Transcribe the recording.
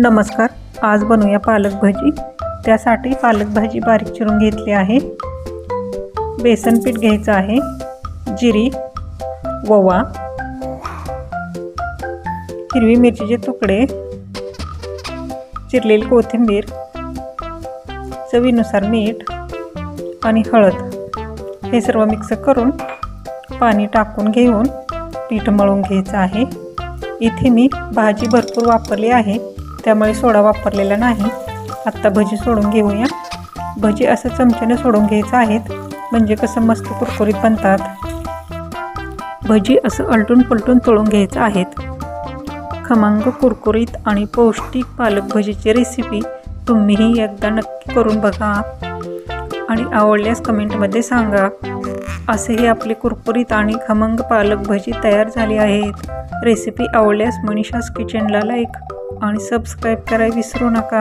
नमस्कार, आज बनवूया पालक भाजी। त्यासाठी पालक भाजी बारीक चिरून घेतली आहे। बेसन पीठ घ्यायचं आहे, जिरी, ओवा, हिरवी मिरचीचे तुकडे, चिरलेली कोथिंबीर, चवीनुसार मीठ आणि हळद हे सर्व मिक्स करून पाणी टाकून घेऊन पीठ मळून घ्यायचं आहे। इथे मी भाजी भरपूर वापरली आहे, त्यामुळे सोडा वापरलेला नाही। आत्ता भजी सोडून घेऊया। भजी असं चमच्याने सोडून घ्यायचं आहेत, म्हणजे कसं मस्त कुरकुरीत बनतात। भजी असं अलटून पलटून तळून घ्यायचं आहेत। खमंग कुरकुरीत आणि पौष्टिक पालक भजीची रेसिपी तुम्हीही एकदा नक्की करून बघा आणि आवडल्यास कमेंटमध्ये सांगा। असेही आपले कुरकुरीत आणि खमंग पालक भजी तयार झाली आहेत। रेसिपी आवडल्यास मनीषाज किचनला लाईक आणि सबस्क्राईब करायला विसरू नका।